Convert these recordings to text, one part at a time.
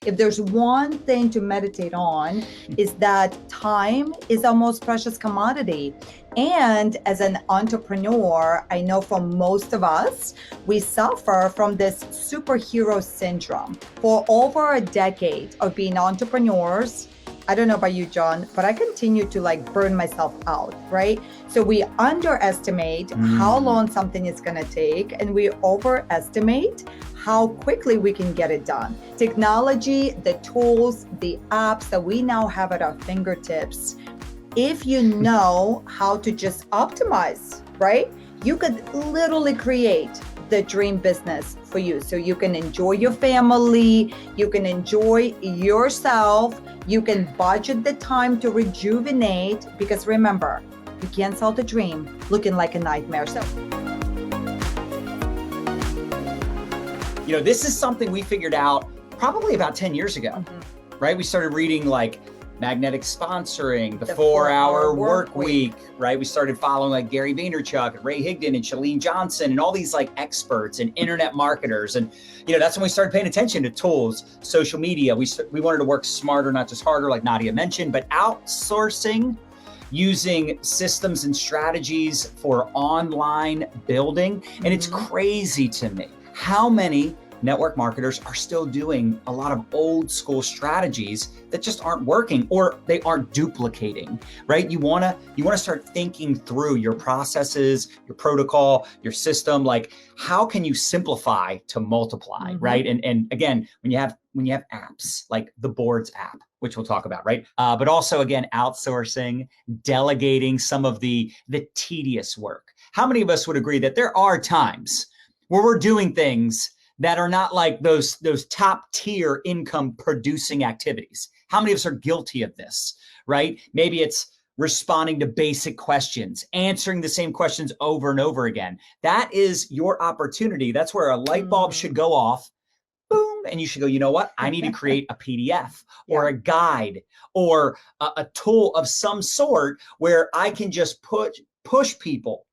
if there's one thing to meditate on, is that time is our most precious commodity. And as an entrepreneur, I know for most of us, we suffer from this superhero syndrome. For over a decade of being entrepreneurs, I don't know about you, John, but I continue to burn myself out, right? So we underestimate how long something is going to take, and we overestimate how quickly we can get it done. Technology, the tools, the apps that we now have at our fingertips, if you know how to just optimize, right? You could literally create the dream business for you. So you can enjoy your family, you can enjoy yourself, you can budget the time to rejuvenate, because remember, you can't sell the dream looking like a nightmare. So, this is something we figured out probably about 10 years ago, right? We started reading magnetic sponsoring, the 4-hour work week, right? We started following Gary Vaynerchuk and Ray Higdon and Chalene Johnson and all these experts and internet marketers. And, that's when we started paying attention to tools, social media. We wanted to work smarter, not just harder, like Nadya mentioned, but outsourcing, using systems and strategies for online building. And it's crazy to me how many network marketers are still doing a lot of old school strategies that just aren't working, or they aren't duplicating, right? You wanna start thinking through your processes, your protocol, your system, how can you simplify to multiply, right? And again, when you have apps like the Boards app, which we'll talk about, right? But also again, outsourcing, delegating some of the tedious work. How many of us would agree that there are times where we're doing things that are not those top tier income producing activities? How many of us are guilty of this, right? Maybe it's responding to basic questions, answering the same questions over and over again. That is your opportunity. That's where a light bulb should go off, boom, and you should go, you know what? I need to create a PDF or a guide or a tool of some sort where I can just push people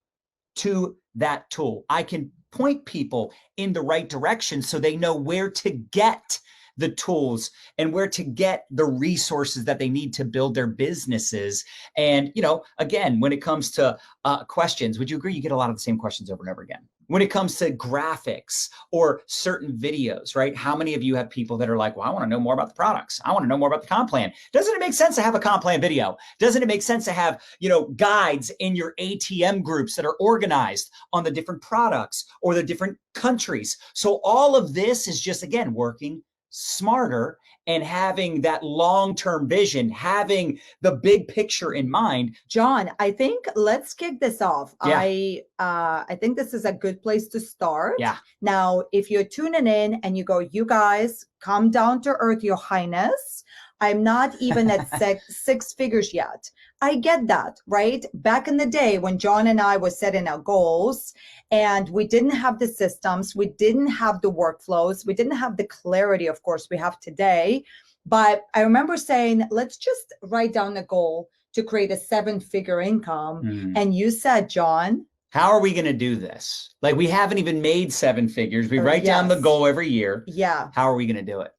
to that tool. I can point people in the right direction so they know where to get the tools and where to get the resources that they need to build their businesses. And, again, when it comes to questions, would you agree you get a lot of the same questions over and over again? When it comes to graphics or certain videos, right? How many of you have people that are well, I want to know more about the products. I want to know more about the comp plan. Doesn't it make sense to have a comp plan video? Doesn't it make sense to have, guides in your ATM groups that are organized on the different products or the different countries? So all of this is just, again, working smarter and having that long-term vision, having the big picture in mind. John, I think let's kick this off. Yeah. I think this is a good place to start. Yeah. Now, if you're tuning in and you go, you guys, come down to earth, your highness. I'm not even at six figures yet. I get that, right? Back in the day when John and I were setting our goals and we didn't have the systems, we didn't have the workflows, we didn't have the clarity, of course, we have today. But I remember saying, let's just write down a goal to create a 7-figure income. And you said, John, how are we going to do this? We haven't even made 7 figures. We write down the goal every year. Yeah. How are we going to do it?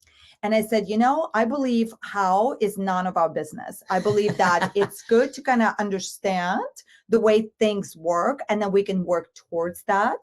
And I said, I believe how is none of our business. I believe that it's good to kind of understand the way things work, and then we can work towards that.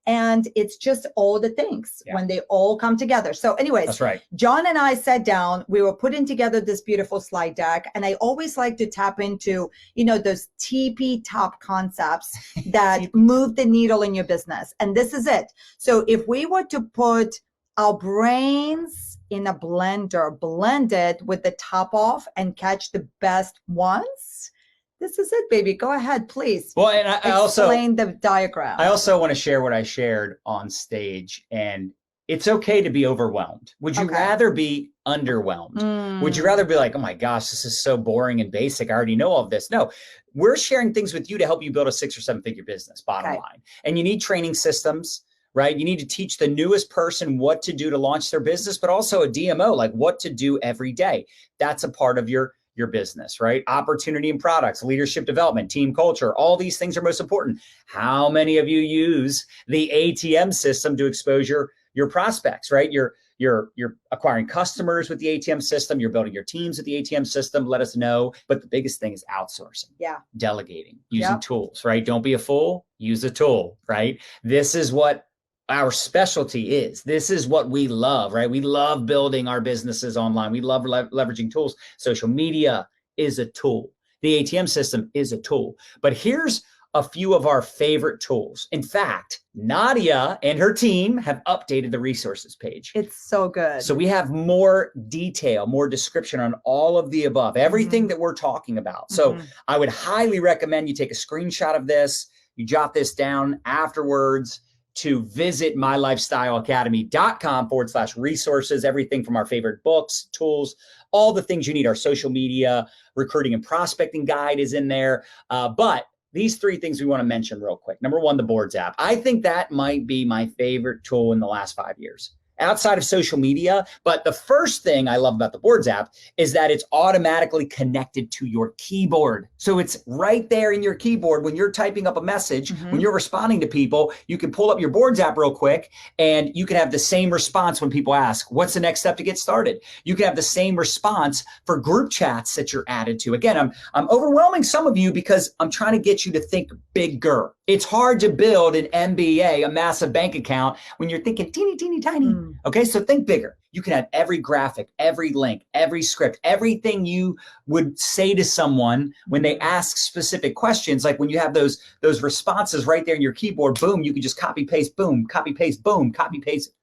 And it's just all the things when they all come together. So anyways, that's right. John and I sat down, we were putting together this beautiful slide deck. And I always like to tap into, those TP top concepts that move the needle in your business. And this is it. So if we were to put our brains in a blender, blend it with the top off and catch the best ones. This is it, baby. Go ahead, please. Well, and I also explain the diagram. I also want to share what I shared on stage, and it's okay to be overwhelmed. Would you rather be underwhelmed? Would you rather be oh my gosh, this is so boring and basic, I already know all of this? No, we're sharing things with you to help you build a 6 or 7 figure business, bottom line. And you need training systems, right? You need to teach the newest person what to do to launch their business, but also a DMO, what to do every day. That's a part of your business, right? Opportunity and products, leadership development, team culture, all these things are most important. How many of you use the ATM system to expose your prospects, right? Your you're acquiring customers with the ATM system, you're building your teams with the ATM system, let us know. But the biggest thing is outsourcing. Yeah. Delegating, using tools, right? Don't be a fool, use a tool, right? This is what our specialty is. This is what we love, right? We love building our businesses online. We love leveraging tools. Social media is a tool. The ATM system is a tool. But here's a few of our favorite tools. In fact, Nadya and her team have updated the resources page. It's so good. So we have more detail, more description on all of the above, everything that we're talking about. So I would highly recommend you take a screenshot of this, you jot this down afterwards to visit mylifestyleacademy.com/resources, everything from our favorite books, tools, all the things you need. Our social media, recruiting and prospecting guide is in there. But these three things we want to mention real quick. Number one, the Boards app. I think that might be my favorite tool in the last 5 years outside of social media. But the first thing I love about the Boards app is that it's automatically connected to your keyboard. So it's right there in your keyboard. When you're typing up a message, when you're responding to people, you can pull up your Boards app real quick and you can have the same response when people ask, what's the next step to get started? You can have the same response for group chats that you're added to. Again, I'm overwhelming some of you because I'm trying to get you to think bigger. It's hard to build an MBA, a massive bank account, when you're thinking teeny, teeny, tiny. Okay, so think bigger. You can have every graphic, every link, every script, everything you would say to someone when they ask specific questions. Like when you have those responses right there in your keyboard, boom, you can just copy, paste, boom, copy, paste, boom, copy, paste,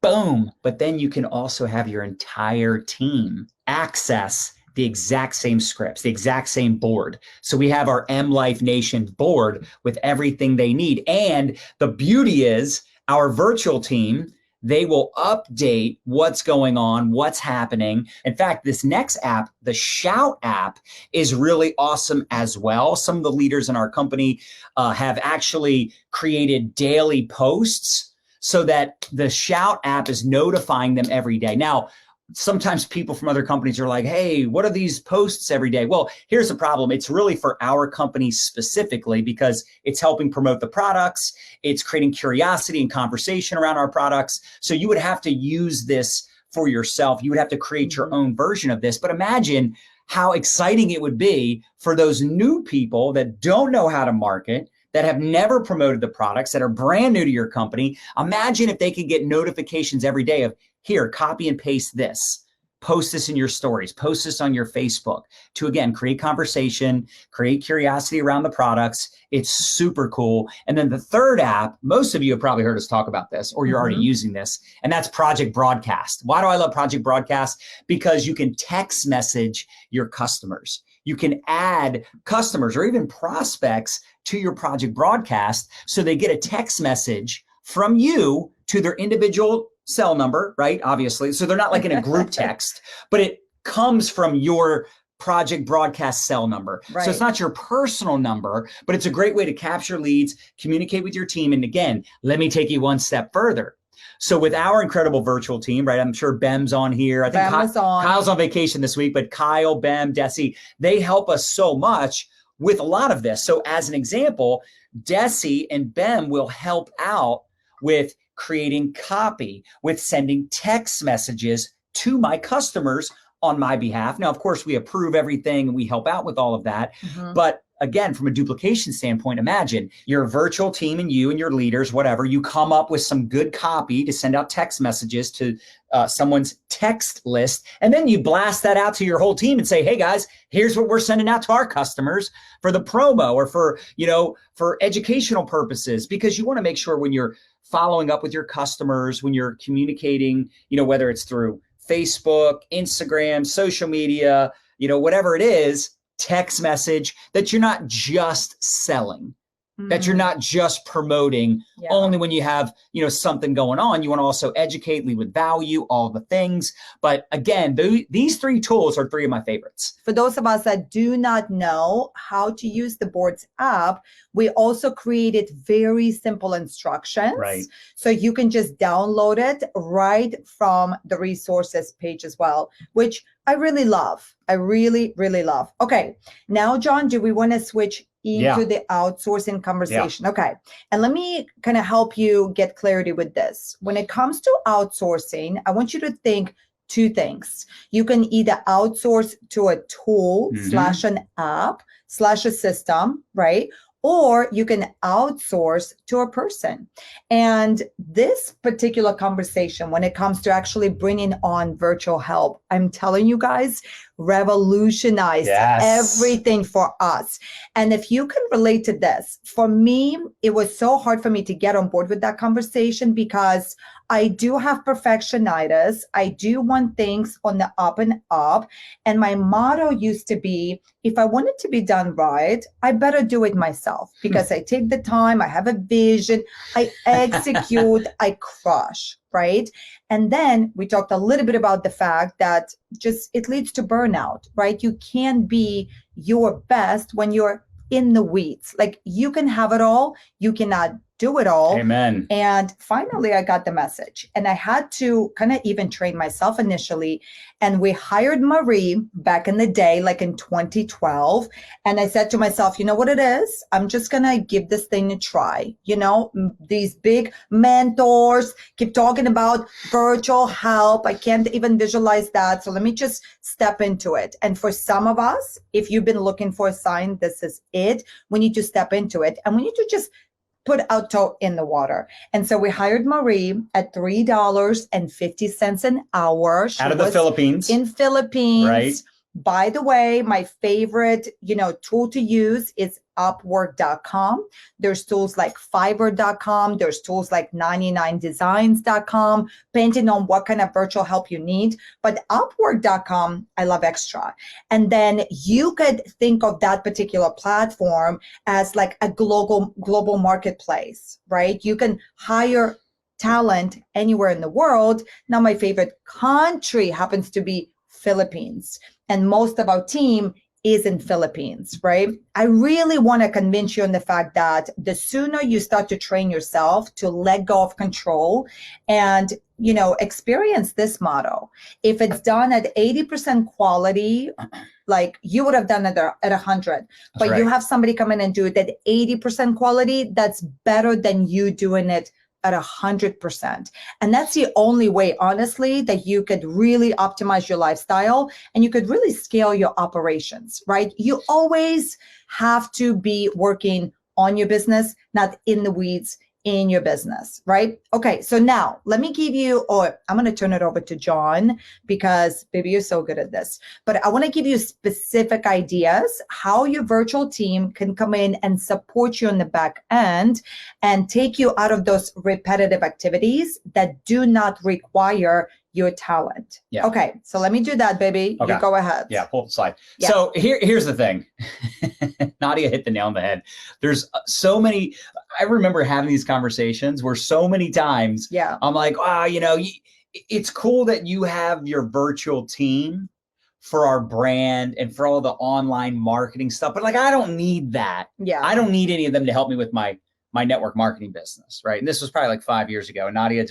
boom. But then you can also have your entire team access the exact same scripts, the exact same board. So we have our M Life Nation board with everything they need. And the beauty is our virtual team, they will update what's going on, what's happening. In fact, this next app, the Shout app, is really awesome as well. Some of the leaders in our company have actually created daily posts so that the Shout app is notifying them every day. Now, sometimes people from other companies are like, hey, what are these posts every day? Well, here's the problem. It's really for our company specifically because it's helping promote the products. It's creating curiosity and conversation around our products. So you would have to use this for yourself. You would have to create your own version of this. But imagine how exciting it would be for those new people that don't know how to market, that have never promoted the products, that are brand new to your company. Imagine if they could get notifications every day of, here, copy and paste this, post this in your stories, post this on your Facebook to, again, create conversation, create curiosity around the products. It's super cool. And then the third app, most of you have probably heard us talk about this, or you're already using this, and that's Project Broadcast. Why do I love Project Broadcast? Because you can text message your customers. You can add customers or even prospects to your Project Broadcast so they get a text message from you to their individual cell number, right? Obviously. So they're not like in a group text, but it comes from your Project Broadcast cell number. Right. So it's not your personal number, but it's a great way to capture leads, communicate with your team. And again, let me take you one step further. So with our incredible virtual team, right? I'm sure Bem's on here. I think Kyle's on vacation this week, but Kyle, Bem, Desi, they help us so much with a lot of this. So as an example, Desi and Bem will help out with creating copy, with sending text messages to my customers on my behalf. Now, of course, we approve everything and we help out with all of that. But again, from a duplication standpoint, imagine your virtual team and you and your leaders, whatever, you come up with some good copy to send out text messages to someone's text list. And then you blast that out to your whole team and say, hey guys, here's what we're sending out to our customers for the promo or for, for educational purposes, because you want to make sure when you're following up with your customers, when you're communicating, whether it's through Facebook, Instagram, social media, whatever it is, text message, that you're not just selling, that you're not just promoting only when you have, something going on. You want to also educate, lead with value, all the things. But again, these three tools are three of my favorites. For those of us that do not know how to use the Boards app, we also created very simple instructions. Right. So you can just download it right from the resources page as well, which I really love. I really, really love. Okay. Now, John, do we want to switch into the outsourcing conversation. Okay. And let me kind of help you get clarity with this. When it comes to outsourcing, I want you to think two things. You can either outsource to a tool slash an app slash a system, right? Or you can outsource to a person. And this particular conversation, when it comes to actually bringing on virtual help, I'm telling you guys, revolutionized everything for us. And if you can relate to this, for me, it was so hard for me to get on board with that conversation because I do have perfectionitis. I do want things on the up and up. And my motto used to be, if I want it to be done right, I better do it myself because I take the time, I have a vision, I execute, I crush, right? And then we talked a little bit about the fact that just it leads to burnout, right? You can't be your best when you're in the weeds. Like you can have it all, you cannot do it all. Amen. And finally, I got the message. And I had to kind of even train myself initially. And we hired Marie back in the day, like in 2012. And I said to myself, you know what it is? I'm just going to give this thing a try. You know, these big mentors keep talking about virtual help. I can't even visualize that. So let me just step into it. And for some of us, if you've been looking for a sign, this is it. We need to step into it. And we need to just put our toe in the water. And so we hired Marie at $3.50 an hour. She out of the Philippines. In Philippines. Right. By the way, my favorite, tool to use is Upwork.com. There's tools like Fiverr.com. There's tools like 99designs.com, depending on what kind of virtual help you need. But Upwork.com, I love extra. And then you could think of that particular platform as like a global marketplace, right? You can hire talent anywhere in the world. Now, my favorite country happens to be Philippines. And most of our team is in Philippines, right? I really want to convince you on the fact that the sooner you start to train yourself to let go of control and, experience this model. If it's done at 80% quality, like you would have done it at 100, but you have somebody come in and do it at 80% quality, that's better than you doing it at 100%. And that's the only way, honestly, that you could really optimize your lifestyle and you could really scale your operations, right? You always have to be working on your business, not in the weeds in your business, right? Okay, so now let me give you, or I'm going to turn it over to John because baby, you're so good at this, but I want to give you specific ideas how your virtual team can come in and support you on the back end and take you out of those repetitive activities that do not require your talent. Yeah. Okay, so let me do that, baby. Okay. You go ahead. Yeah, pull up the slide. Yeah. So here's the thing. Nadya hit the nail on the head. There's so many, I remember having these conversations where so many times I'm like, it's cool that you have your virtual team for our brand and for all the online marketing stuff, but like, I don't need that. Yeah. I don't need any of them to help me with my network marketing business, right? And this was probably like 5 years ago. And Nadya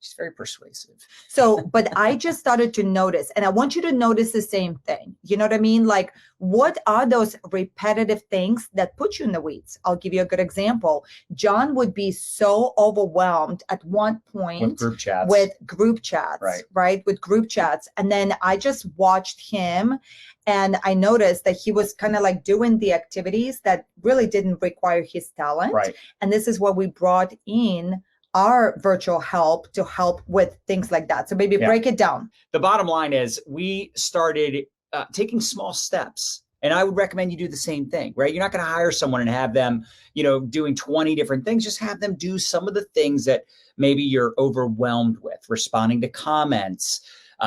she's very persuasive. So, but I just started to notice, and I want you to notice the same thing. You know what I mean? Like, what are those repetitive things that put you in the weeds? I'll give you a good example. John would be so overwhelmed at one point with group chats, right? With group chats. And then I just watched him and I noticed that he was kind of like doing the activities that really didn't require his talent. Right. And this is what we brought in our virtual help to help with things like that. So maybe break it down. The bottom line is we started taking small steps. And I would recommend you do the same thing, right? You're not going to hire someone and have them, doing 20 different things. Just have them do some of the things that maybe you're overwhelmed with, responding to comments,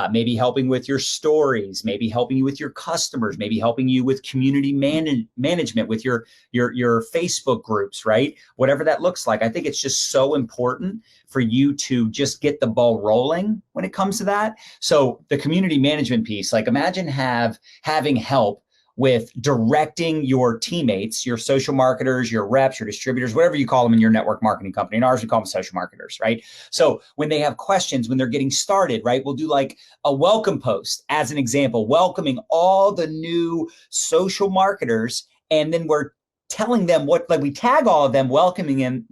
maybe helping with your stories, maybe helping you with your customers, maybe helping you with community management with your Facebook groups, right? Whatever that looks like. I think it's just so important for you to just get the ball rolling when it comes to that. So the community management piece, like imagine having help with directing your teammates, your social marketers, your reps, your distributors, whatever you call them in your network marketing company. In ours, we call them social marketers, right? So when they have questions, when they're getting started, right, we'll do like a welcome post as an example, welcoming all the new social marketers. And then we're telling them what, like we tag all of them, welcoming them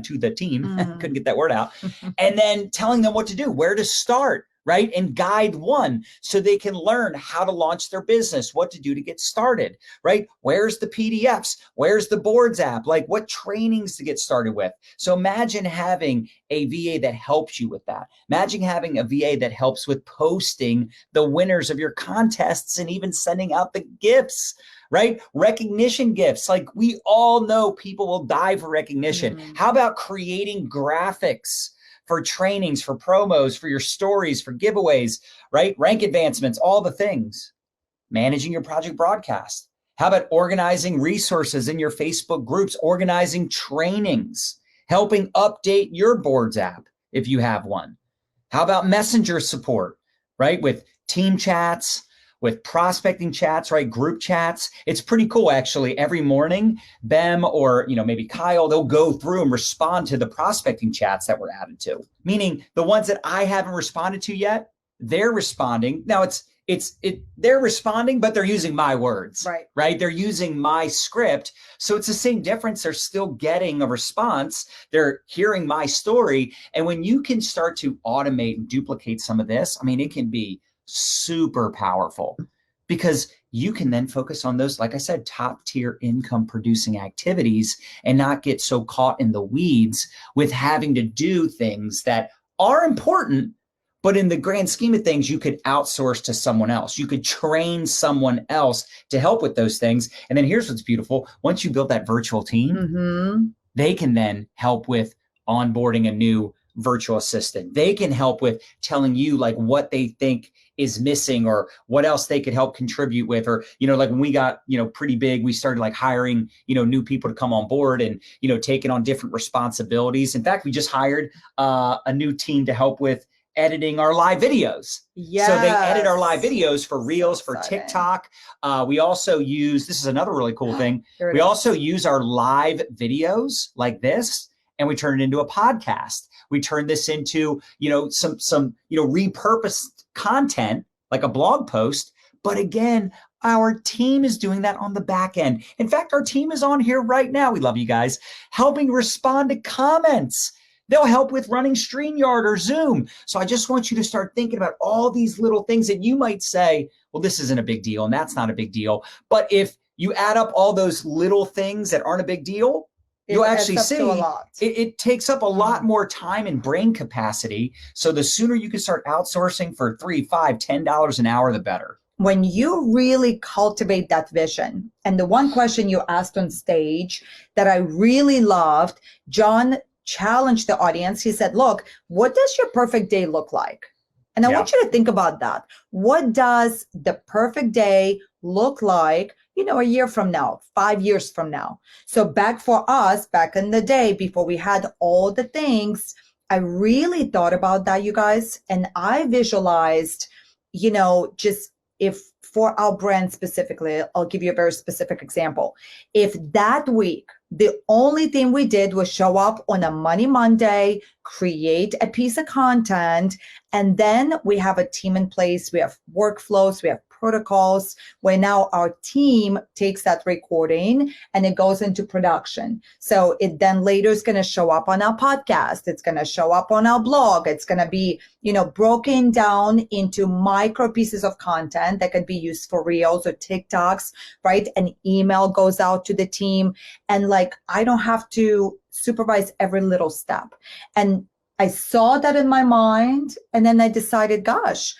to the team. Couldn't get that word out. And then telling them what to do, where to start, right? And guide one so they can learn how to launch their business, what to do to get started, right? Where's the PDFs? Where's the boards app? Like what trainings to get started with? So imagine having a VA that helps you with that. Imagine having a VA that helps with posting the winners of your contests and even sending out the gifts, right? Recognition gifts. Like we all know people will die for recognition. How about creating graphics for trainings, for promos, for your stories, for giveaways, right? Rank advancements, all the things. Managing your project broadcast. How about organizing resources in your Facebook groups, organizing trainings, helping update your boards app if you have one? How about messenger support, right? With team chats, with prospecting chats, right? Group chats. It's pretty cool, actually. Every morning, Bem or maybe Kyle, they'll go through and respond to the prospecting chats that we're added to. Meaning the ones that I haven't responded to yet, they're responding. Now they're responding, but they're using my words, right? They're using my script. So it's the same difference. They're still getting a response. They're hearing my story. And when you can start to automate and duplicate some of this, I mean, it can be super powerful because you can then focus on those, like I said, top tier income producing activities and not get so caught in the weeds with having to do things that are important, but in the grand scheme of things, you could outsource to someone else. You could train someone else to help with those things. And then here's what's beautiful. Once you build that virtual team, they can then help with onboarding a new virtual assistant. They can help with telling you like what they think is missing or what else they could help contribute with. Or, like when we got, pretty big, we started like hiring, new people to come on board and, taking on different responsibilities. In fact, we just hired a new team to help with editing our live videos. Yes. So they edit our live videos for Reels, for TikTok. We also use, this is another really cool thing. We also use our live videos like this, and we turn it into a podcast. We turn this into, some repurposed content like a blog post. But again, our team is doing that on the back end. In fact, our team is on here right now. We love you guys, helping respond to comments. They'll help with running StreamYard or Zoom. So I just want you to start thinking about all these little things that you might say, well, this isn't a big deal and that's not a big deal. But if you add up all those little things that aren't a big deal, you'll actually see it takes up a lot more time and brain capacity. So the sooner you can start outsourcing for $3, $5, $10 an hour, the better. When you really cultivate that vision, and the one question you asked on stage that I really loved, John challenged the audience. He said, look, what does your perfect day look like? And I want you to think about that. What does the perfect day look like, a year from now, 5 years from now? So back for us, back in the day, before we had all the things, I really thought about that, you guys. And I visualized, just if for our brand specifically, I'll give you a very specific example. If that week, the only thing we did was show up on a Money Monday, create a piece of content, and then we have a team in place, we have workflows, we have protocols, where now our team takes that recording and it goes into production. So it then later is going to show up on our podcast. It's going to show up on our blog. It's going to be, broken down into micro pieces of content that can be used for Reels or TikToks, right? An email goes out to the team, and I don't have to supervise every little step. And I saw that in my mind, and then I decided, gosh,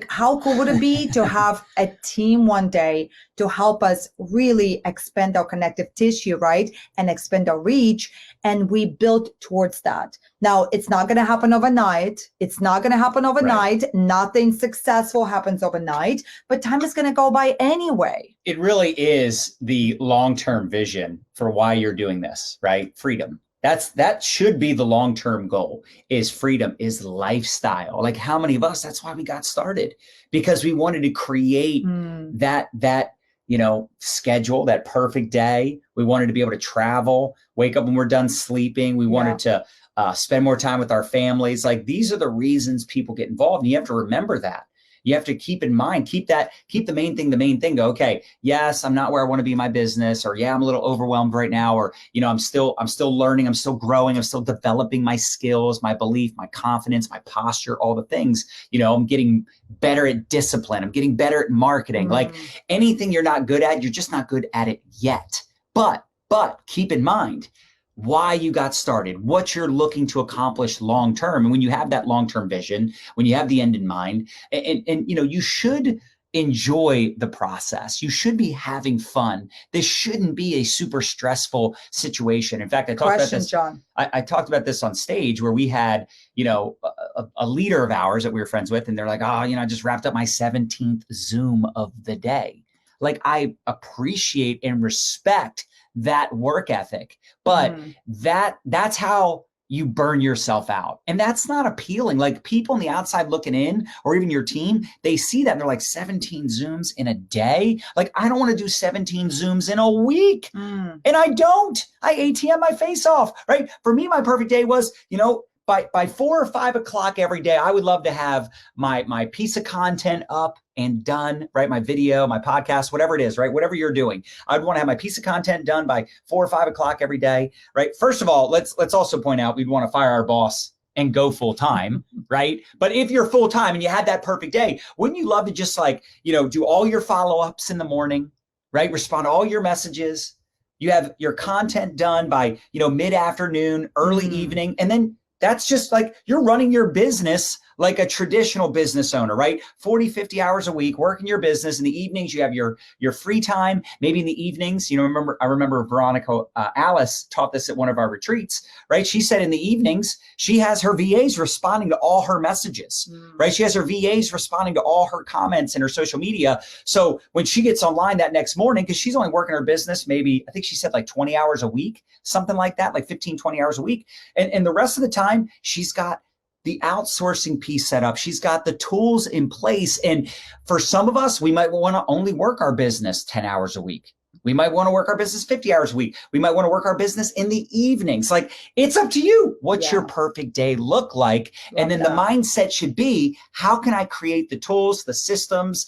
how cool would it be to have a team one day to help us really expand our connective tissue, right? And expand our reach. And we built towards that. Now, it's not going to happen overnight. Right. Nothing successful happens overnight, but time is going to go by anyway. It really is the long-term vision for why you're doing this, right? Freedom. That should be the long-term goal, is freedom, is lifestyle. Like how many of us, that's why we got started, because we wanted to create that schedule, that perfect day. We wanted to be able to travel, wake up when we're done sleeping. We wanted to spend more time with our families. Like these are the reasons people get involved. And you have to remember that. You have to keep in mind, keep the main thing, go, okay, yes, I'm not where I want to be in my business, or yeah, I'm a little overwhelmed right now, or, I'm still learning, I'm still growing, I'm still developing my skills, my belief, my confidence, my posture, all the things, I'm getting better at discipline. I'm getting better at marketing. Like anything you're not good at, you're just not good at it yet. But keep in mind why you got started, what you're looking to accomplish long-term. And when you have that long-term vision, when you have the end in mind, and you should enjoy the process. You should be having fun. This shouldn't be a super stressful situation. In fact, I talked about this, John. I talked about this on stage where we had, a leader of ours that we were friends with, and they're like, I just wrapped up my 17th Zoom of the day. Like, I appreciate and respect that work ethic, but that's how you burn yourself out. And that's not appealing. Like, people on the outside looking in, or even your team, they see that and they're like, 17 Zooms in a day? Like, I don't want to do 17 Zooms in a week. And I don't. I ATM my face off, right? For me, my perfect day was, by 4 or 5 o'clock every day, I would love to have my piece of content up and done, right? My video, my podcast, whatever it is, right? Whatever you're doing, I'd want to have my piece of content done by 4 or 5 o'clock every day, right? First of all, let's also point out, we'd want to fire our boss and go full time, right? But if you're full time and you had that perfect day, wouldn't you love to just do all your follow-ups in the morning, right? Respond to all your messages. You have your content done by, mid-afternoon, early evening, and then that's just like you're running your business like a traditional business owner, right? 40, 50 hours a week, working your business. In the evenings, you have your free time. Maybe in the evenings, I remember Veronica Alice taught this at one of our retreats, right? She said in the evenings, she has her VAs responding to all her messages, right? She has her VAs responding to all her comments in her social media. So when she gets online that next morning, because she's only working her business, maybe, I think she said like 20 hours a week, something like that, like 15, 20 hours a week. And the rest of the time, she's got the outsourcing piece set up. She's got the tools in place. And for some of us, we might want to only work our business 10 hours a week. We might want to work our business 50 hours a week. We might want to work our business in the evenings. Like, it's up to you. What's your perfect day look like? And then the mindset should be, how can I create the tools, the systems?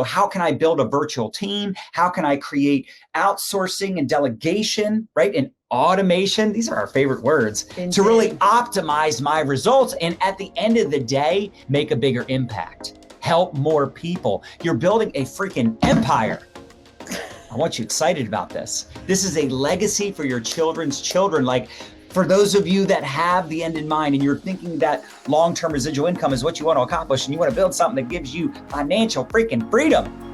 How can I build a virtual team? How can I create outsourcing and delegation, right? And automation, these are our favorite words, to really optimize my results. And at the end of the day, make a bigger impact, help more people. You're building a freaking empire. I want you excited about this. This is a legacy for your children's children. Like, for those of you that have the end in mind and you're thinking that long-term residual income is what you want to accomplish and you want to build something that gives you financial freaking freedom,